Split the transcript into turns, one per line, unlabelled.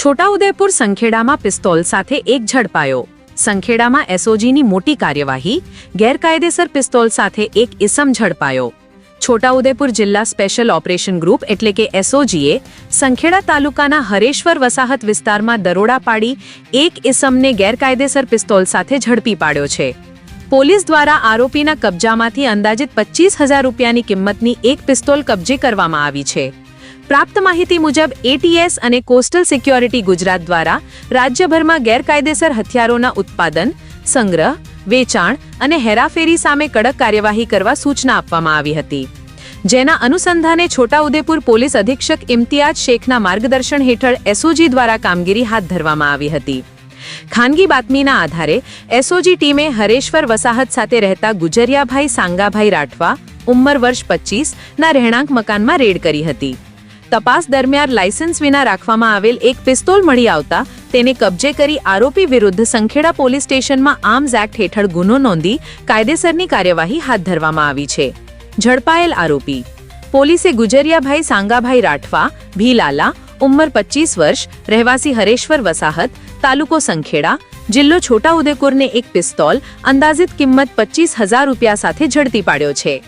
Chhota Udepur સંખેડામાં pistol સાથે એક ઝડપાયો। સંખેડામાં એસઓજીની મોટી કાર્યવાહી, ગેરકાયદેસર પિસ્તોલ સાથે એક ઇસમ ઝડપાયો। છોટાઉદેપુર જિલ્લા સ્પેશિયલ ઓપરેશન ગ્રુપ એટલે કે એસઓજીએ સંખેડા તાલુકાના હરેશ્વર વસાહત વિસ્તારમાં દરોડા પાડી એક ઇસમને ગેરકાયદેસર પિસ્તોલ સાથે ઝડપી પાડ્યો છે। પોલીસ દ્વારા આરોપીના કબજામાંથી અંદાજિત 25,000 રૂપિયાની કિંમતની એક પિસ્તોલ કબજે કરવામાં આવી છે। પ્રાપ્ત માહિતી મુજબ એટીએસ અને કોસ્ટલ સિક્યોરિટી ગુજરાત દ્વારા રાજ્યભરમાં ગેરકાયદેસર હથિયારોના ઉત્પાદન, સંગ્રહ, વેચાણ અને હેરાફેરી સામે કડક કાર્યવાહી કરવા સૂચના આપવામાં આવી હતી, જેના અનુસંધાને છોટાઉદેપુર પોલીસ અધિક્ષક ઇમ્તિયાજ શેખના માર્ગદર્શન હેઠળ એસઓજી દ્વારા કામગીરી હાથ ધરવામાં આવી હતી। ખાનગી બાતમીના આધારે એસઓજી ટીમે હરેશ્વર વસાહત સાથે રહેતા ગુજરિયાભાઈ સાંગાભાઈ રાઠવા, ઉંમર વર્ષ 25 ના રહેણાંક મકાનમાં રેડ કરી હતી। તપાસ દરમિયાન લાયસન્સ વિના રાખવામાં આવેલ એક પિસ્તોલ મળી આવતા તેને કબજે કરી આરોપી વિરુદ્ધ સંખેડા પોલીસ સ્ટેશનમાં આર્મ્સ એક્ટ હેઠળ ગુનો નોંધી કાયદેસરની કાર્યવાહી હાથ ધરવામાં આવી છે। ઝડપાયેલ આરોપી પોલીસે ગુજરિયાભાઈ સાંગાભાઈ રાઠવા, ભીલાલા, ઉંમર 25 વર્ષ, રહેવાસી હરેશ્વર વસાહત, તાલુકો સંખેડા, જિલ્લો છોટાઉદેપુરને એક પિસ્તોલ અંદાજિત કિંમત 25,000 રૂપિયા સાથે ઝડપી પાડ્યો છે।